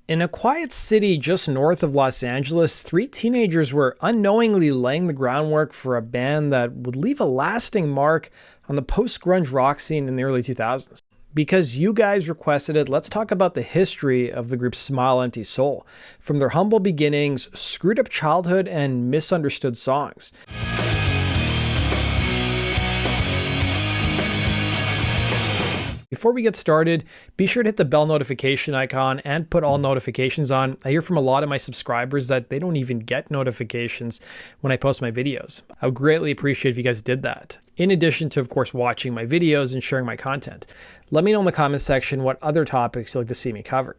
In a quiet city just north of Los Angeles, three teenagers were unknowingly laying the groundwork for a band that would leave a lasting mark on the post-grunge rock scene in the early 2000s. Because you guys requested it, let's talk about the history of the group Smile Empty Soul, from their humble beginnings, screwed up childhood, and misunderstood songs. Before we get started, be sure to hit the bell notification icon and put all notifications on. I hear from a lot of my subscribers that they don't even get notifications when I post my videos. I would greatly appreciate if you guys did that. In addition to, of course, watching my videos and sharing my content. Let me know in the comments section what other topics you'd like to see me cover.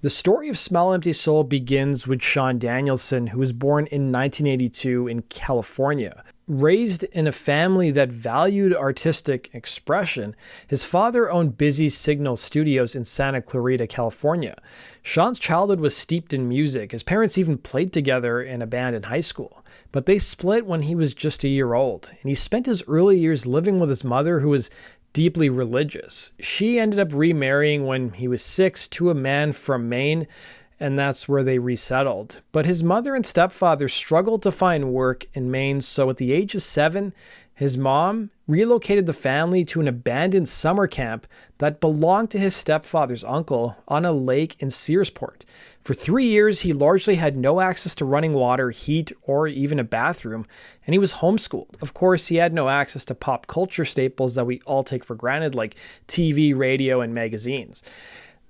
The story of Smile Empty Soul begins with Shawn Danielson, who was born in 1982 in California. Raised in a family that valued artistic expression, his father owned busy Signal Studios in Santa Clarita, California. Shawn's childhood was steeped in music. His parents even played together in a band in high school. But they split when he was just a year old, and he spent his early years living with his mother, who was deeply religious. She ended up remarrying when he was 6 to a man from Maine, and that's where they resettled. But his mother and stepfather struggled to find work in Maine, so at the age of 7, his mom relocated the family to an abandoned summer camp that belonged to his stepfather's uncle on a lake in Searsport. For 3 years, he largely had no access to running water, heat, or even a bathroom, and he was homeschooled. Of course, he had no access to pop culture staples that we all take for granted, like TV, radio, and magazines.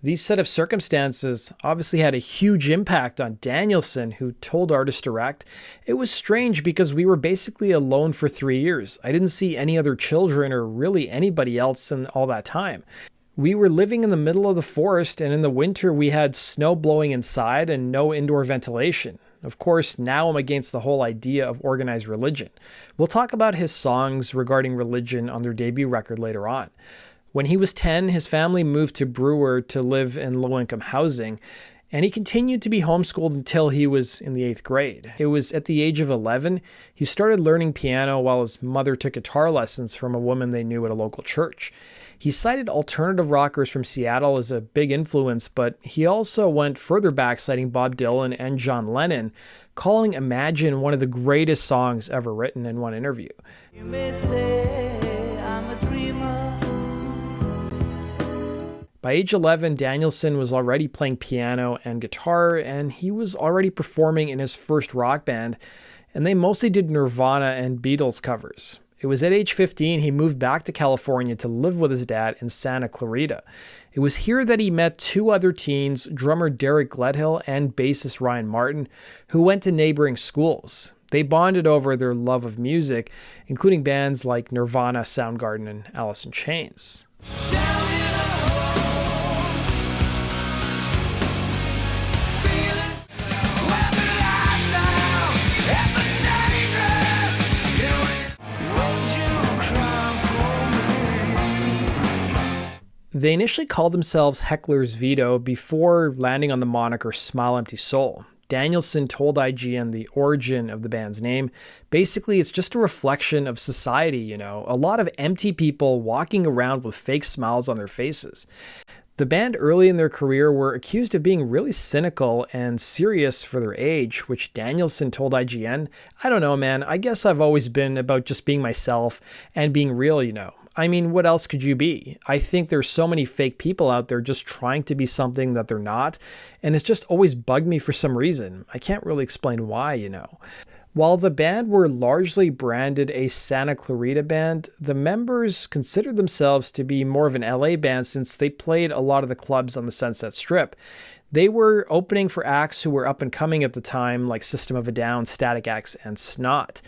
These set of circumstances obviously had a huge impact on Danielson, who told Artist Direct, "It was strange because we were basically alone for 3 years. I didn't see any other children or really anybody else in all that time. We were living in the middle of the forest, and in the winter we had snow blowing inside and no indoor ventilation. Of course, now I'm against the whole idea of organized religion." We'll talk about his songs regarding religion on their debut record later on. When he was 10, his family moved to Brewer to live in low-income housing, and he continued to be homeschooled until he was in the 8th grade. It was at the age of 11, he started learning piano while his mother took guitar lessons from a woman they knew at a local church. He cited alternative rockers from Seattle as a big influence, but he also went further back, citing Bob Dylan and John Lennon, calling Imagine one of the greatest songs ever written in one interview. You may say I'm a dreamer. By age 11, Danielson was already playing piano and guitar, and he was already performing in his first rock band, and they mostly did Nirvana and Beatles covers. It was at age 15 he moved back to California to live with his dad in Santa Clarita. It was here that he met two other teens, drummer Derek Gledhill and bassist Ryan Martin, who went to neighboring schools. They bonded over their love of music, including bands like Nirvana, Soundgarden, and Alice in Chains. They initially called themselves Heckler's Veto before landing on the moniker Smile Empty Soul. Danielson told IGN the origin of the band's name. Basically, it's just a reflection of society, you know, a lot of empty people walking around with fake smiles on their faces. The band early in their career were accused of being really cynical and serious for their age, which Danielson told IGN, "I don't know, man, I guess I've always been about just being myself and being real, you know. I mean, what else could you be? I think there's so many fake people out there just trying to be something that they're not, and it's just always bugged me for some reason. I can't really explain why, you know." While the band were largely branded a Santa Clarita band, the members considered themselves to be more of an LA band since they played a lot of the clubs on the Sunset Strip. They were opening for acts who were up and coming at the time, like System of a Down, Static X, and Snot.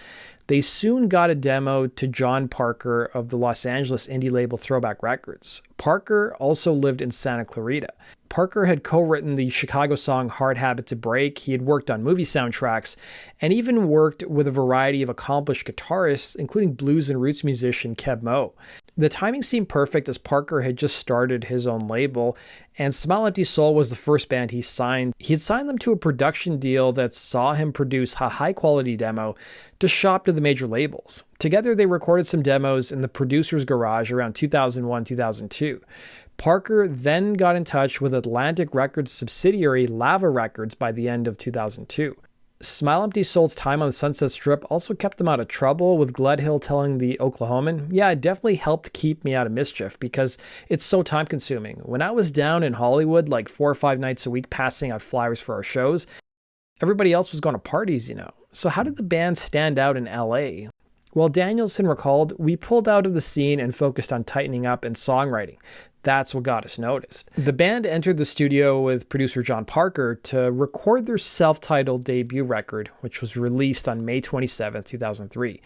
They soon got a demo to John Parker of the Los Angeles indie label Throwback Records. Parker also lived in Santa Clarita. Parker had co-written the Chicago song Hard Habit to Break. He had worked on movie soundtracks and even worked with a variety of accomplished guitarists, including blues and roots musician Keb Mo. The timing seemed perfect as Parker had just started his own label, and Smile Empty Soul was the first band he signed. He had signed them to a production deal that saw him produce a high-quality demo to shop to the major labels. Together, they recorded some demos in the producer's garage around 2001-2002. Parker then got in touch with Atlantic Records subsidiary Lava Records by the end of 2002. Smile Empty Soul's time on the Sunset Strip also kept them out of trouble, with Gledhill telling the Oklahoman, "Yeah, it definitely helped keep me out of mischief because it's so time consuming. When I was down in Hollywood like 4 or 5 nights a week passing out flyers for our shows, everybody else was going to parties, you know. So how did the band stand out in LA?" Well, Danielson recalled, "We pulled out of the scene and focused on tightening up and songwriting. That's what got us noticed." The band entered the studio with producer John Parker to record their self-titled debut record, which was released on May 27, 2003.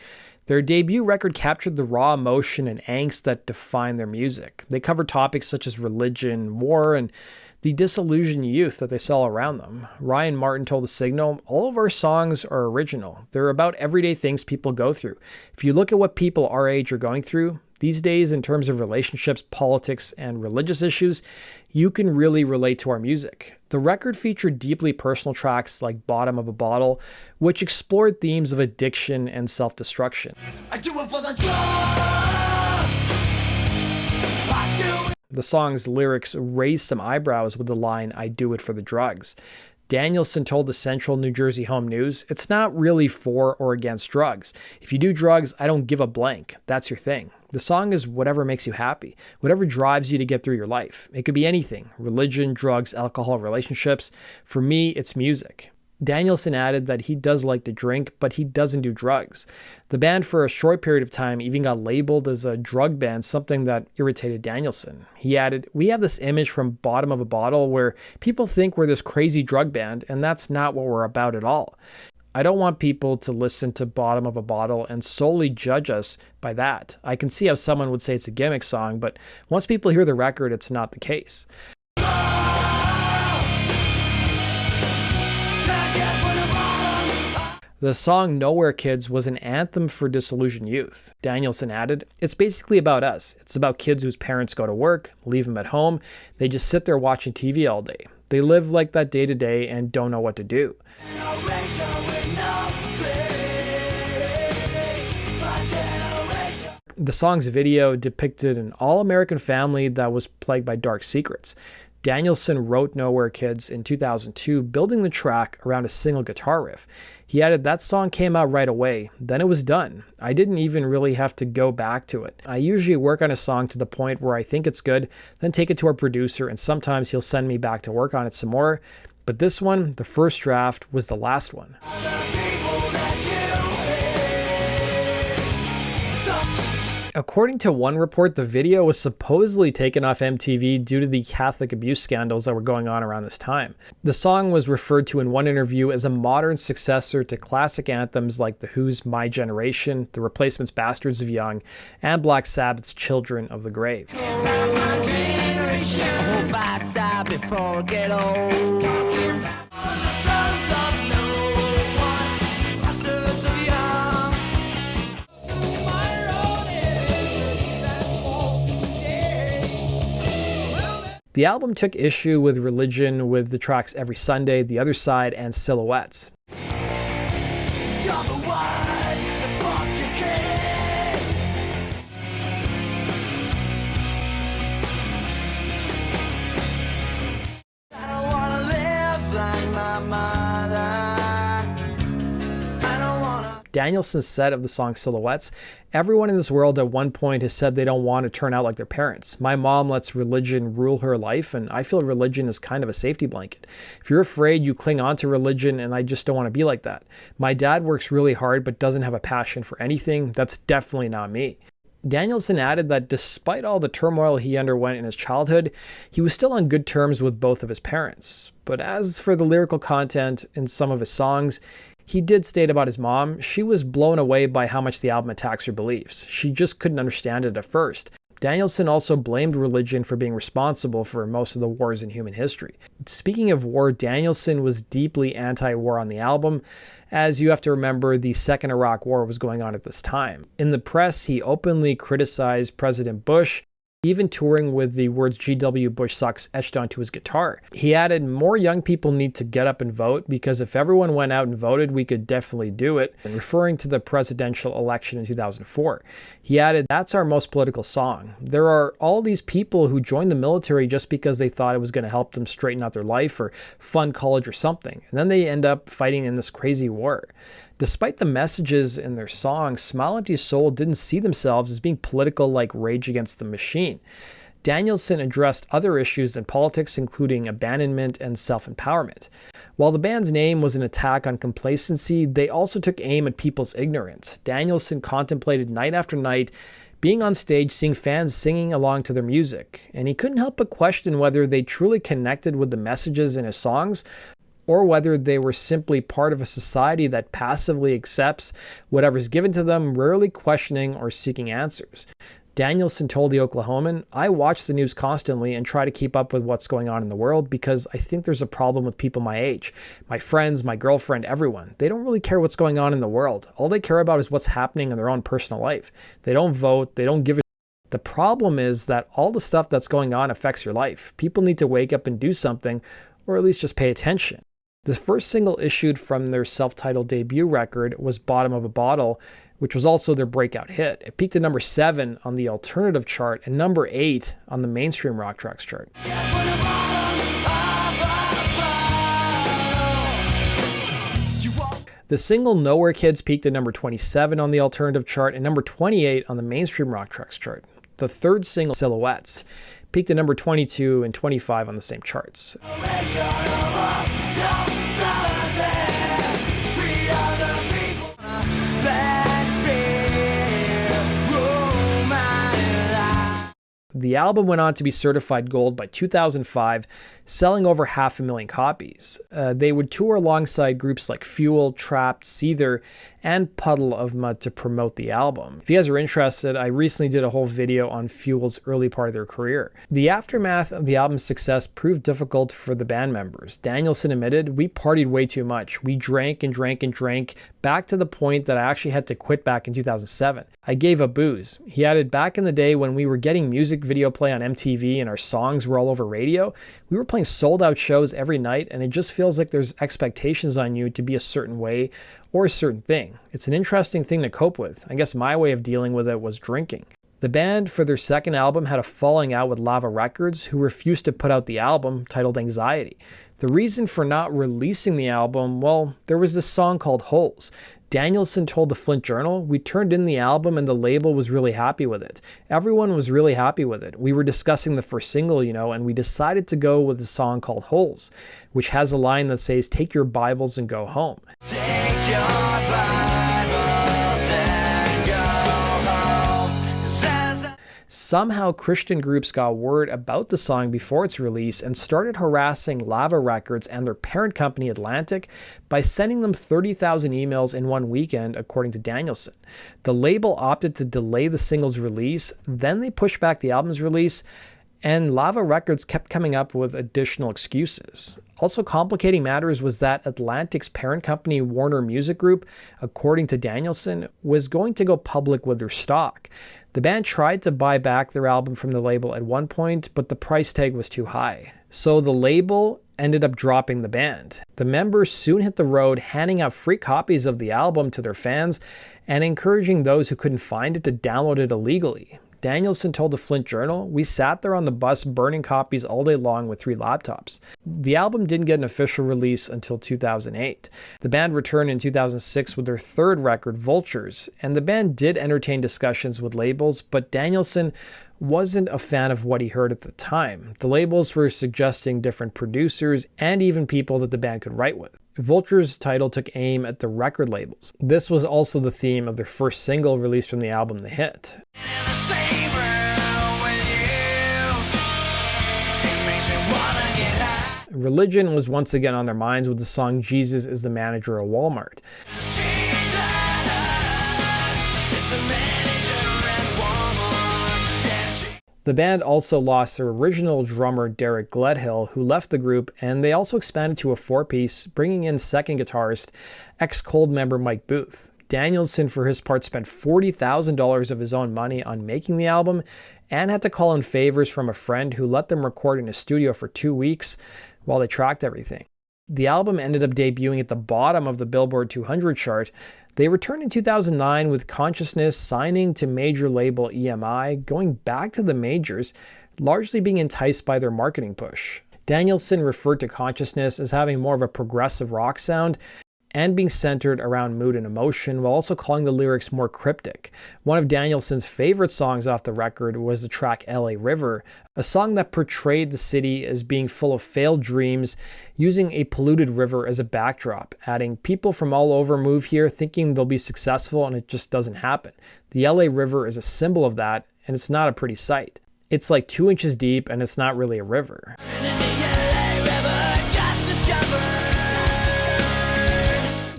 Their debut record captured the raw emotion and angst that define their music. They covered topics such as religion, war, and the disillusioned youth that they saw around them. Ryan Martin told The Signal, "All of our songs are original. They're about everyday things people go through. If you look at what people our age are going through these days in terms of relationships, politics, and religious issues, you can really relate to our music." The record featured deeply personal tracks like Bottom of a Bottle, which explored themes of addiction and self-destruction. I do it for the drugs. I do it. The song's lyrics raised some eyebrows with the line, "I do it for the drugs." Danielson told the Central New Jersey Home News, "It's not really for or against drugs. If you do drugs, I don't give a blank. That's your thing. The song is whatever makes you happy, whatever drives you to get through your life. It could be anything: religion, drugs, alcohol, relationships. For me, it's music." Danielson added that he does like to drink, but he doesn't do drugs. The band for a short period of time even got labeled as a drug band, something that irritated Danielson. He added, "We have this image from Bottom of a Bottle where people think we're this crazy drug band, and that's not what we're about at all. I don't want people to listen to Bottom of a Bottle and solely judge us by that. I can see how someone would say it's a gimmick song, but once people hear the record, it's not the case." The song Nowhere Kids was an anthem for disillusioned youth. Danielson added, "It's basically about us. It's about kids whose parents go to work, leave them at home. They just sit there watching TV all day. They live like that day to day and don't know what to do." The song's video depicted an all-American family that was plagued by dark secrets. Danielson wrote Nowhere Kids in 2002, building the track around a single guitar riff. He added, "That song came out right away. Then it was done. I didn't even really have to go back to it. I usually work on a song to the point where I think it's good, then take it to our producer, and sometimes he'll send me back to work on it some more. But this one, the first draft, was the last one." According to one report, the video was supposedly taken off MTV due to the Catholic abuse scandals that were going on around this time. The song was referred to in one interview as a modern successor to classic anthems like The Who's My Generation, The Replacement's Bastards of Young, and Black Sabbath's Children of the Grave. The album took issue with religion with the tracks Every Sunday, The Other Side, and Silhouettes. Danielson's said of the song Silhouettes, "Everyone in this world at one point has said they don't want to turn out like their parents. My mom lets religion rule her life, and I feel religion is kind of a safety blanket. If you're afraid, you cling on to religion, and I just don't want to be like that. My dad works really hard but doesn't have a passion for anything. That's definitely not me." Danielson added that despite all the turmoil he underwent in his childhood, he was still on good terms with both of his parents. But as for the lyrical content in some of his songs, he did state about his mom, she was blown away by how much the album attacks her beliefs. She just couldn't understand it at first. Danielson also blamed religion for being responsible for most of the wars in human history. Speaking of war, Danielson was deeply anti-war on the album, as you have to remember the Second Iraq War was going on at this time. In the press, he openly criticized President Bush even touring with the words "GW Bush sucks" etched onto his guitar. He added, "More young people need to get up and vote, because if everyone went out and voted, we could definitely do it," and referring to the presidential election in 2004. He added, "That's our most political song. There are all these people who joined the military just because they thought it was going to help them straighten out their life or fund college or something, and then they end up fighting in this crazy war." Despite the messages in their songs, Smile Empty Soul didn't see themselves as being political like Rage Against the Machine. Danielson addressed other issues in politics, including abandonment and self-empowerment. While the band's name was an attack on complacency, they also took aim at people's ignorance. Danielson contemplated night after night being on stage, seeing fans singing along to their music, and he couldn't help but question whether they truly connected with the messages in his songs, or whether they were simply part of a society that passively accepts whatever's given to them, rarely questioning or seeking answers. Danielson told the Oklahoman, "I watch the news constantly and try to keep up with what's going on in the world because I think there's a problem with people my age. My friends, my girlfriend, everyone. They don't really care what's going on in the world. All they care about is what's happening in their own personal life. They don't vote. They don't give a The problem is that all the stuff that's going on affects your life. People need to wake up and do something, or at least just pay attention." The first single issued from their self-titled debut record was Bottom of a Bottle, which was also their breakout hit. It peaked at number 7 on the alternative chart and number 8 on the mainstream rock tracks chart. The single Nowhere Kids peaked at number 27 on the alternative chart and number 28 on the mainstream rock tracks chart. The third single, Silhouettes, peaked at number 22 and 25 on the same charts. The album went on to be certified gold by 2005, selling over 500,000 copies. They would tour alongside groups like Fuel, Trapped, Seether, and Puddle of Mud to promote the album. If you guys are interested, I recently did a whole video on Fuel's early part of their career. The aftermath of the album's success proved difficult for the band members. Danielson admitted, "We partied way too much. We drank and drank and drank, back to the point that I actually had to quit back in 2007. I gave up booze." He added, "Back in the day when we were getting music video play on MTV and our songs were all over radio, we were playing sold out shows every night, and it just feels like there's expectations on you to be a certain way or a certain thing. It's an interesting thing to cope with. I guess my way of dealing with it was drinking." The band, for their second album, had a falling out with Lava Records, who refused to put out the album, titled Anxiety. The reason for not releasing the album, well, there was this song called Holes. Danielson told the Flint Journal, "We turned in the album and the label was really happy with it. Everyone was really happy with it. We were discussing the first single, and we decided to go with a song called Holes, which has a line that says, 'Take your Bibles and go home.'" Take your Bibles and go home. Somehow, Christian groups got word about the song before its release and started harassing Lava Records and their parent company Atlantic by sending them 30,000 emails in one weekend, according to Danielson. The label opted to delay the single's release, then they pushed back the album's release, and Lava Records kept coming up with additional excuses. Also complicating matters was that Atlantic's parent company, Warner Music Group, according to Danielson, was going to go public with their stock. The band tried to buy back their album from the label at one point, but the price tag was too high. So the label ended up dropping the band. The members soon hit the road, handing out free copies of the album to their fans and encouraging those who couldn't find it to download it illegally. Danielson told the Flint Journal, "We sat there on the bus burning copies all day long with 3 laptops." The album didn't get an official release until 2008. The band returned in 2006 with their third record, Vultures, and the band did entertain discussions with labels, but Danielson wasn't a fan of what he heard at the time. The labels were suggesting different producers and even people that the band could write with. Vulture's title took aim at the record labels. This was also the theme of their first single released from the album, The Hit. Religion was once again on their minds with the song Jesus is the Manager of Walmart. The band also lost their original drummer Derek Gledhill, who left the group, and they also expanded to a 4-piece, bringing in second guitarist, ex-Cold member Mike Booth. Danielson, for his part, spent $40,000 of his own money on making the album, and had to call in favors from a friend who let them record in a studio for 2 weeks while they tracked everything. The album ended up debuting at the bottom of the Billboard 200 chart. They returned in 2009 with Consciousness signing to major label EMI, going back to the majors, largely being enticed by their marketing push. Danielson referred to Consciousness as having more of a progressive rock sound and being centered around mood and emotion, while also calling the lyrics more cryptic. One of Danielson's favorite songs off the record was the track LA River, a song that portrayed the city as being full of failed dreams, using a polluted river as a backdrop, adding, "People from all over move here thinking they'll be successful and it just doesn't happen. The LA River is a symbol of that, and it's not a pretty sight. It's like 2 inches deep and it's not really a river."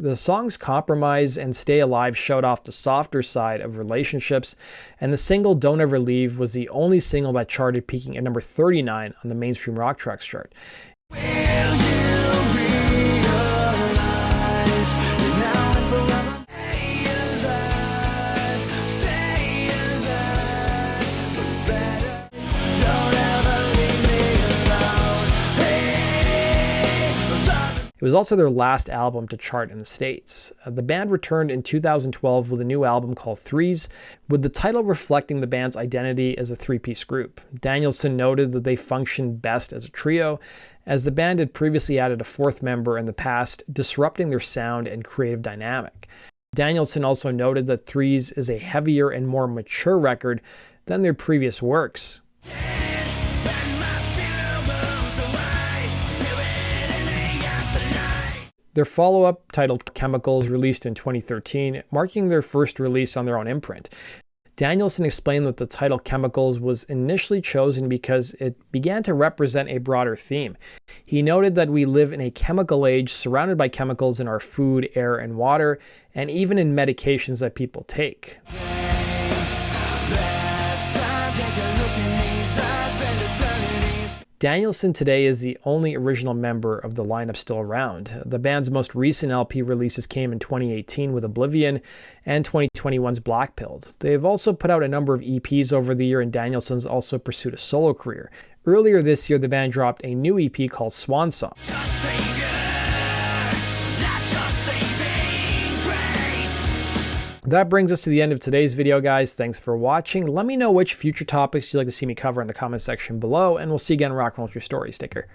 The songs Compromise and Stay Alive showed off the softer side of relationships, and the single Don't Ever Leave was the only single that charted, peaking at number 39 on the mainstream rock tracks chart. It was also their last album to chart in the States. The band returned in 2012 with a new album called Threes, with the title reflecting the band's identity as a three-piece group. Danielson noted that they functioned best as a trio, as the band had previously added a fourth member in the past, disrupting their sound and creative dynamic. Danielson also noted that Threes is a heavier and more mature record than their previous works. Their follow-up, titled Chemicals, released in 2013, marking their first release on their own imprint. Danielson explained that the title Chemicals was initially chosen because it began to represent a broader theme. He noted that we live in a chemical age surrounded by chemicals in our food, air, and water, and even in medications that people take. Danielson today is the only original member of the lineup still around. The band's most recent LP releases came in 2018 with Oblivion and 2021's Blackpilled. They've also put out a number of EPs over the year, and Danielson's also pursued a solo career. Earlier this year, the band dropped a new EP called Swan Song. That brings us to the end of today's video, guys. Thanks for watching. Let me know which future topics you'd like to see me cover in the comment section below, and we'll see you again in Rock and Roll Your Stories. Take care.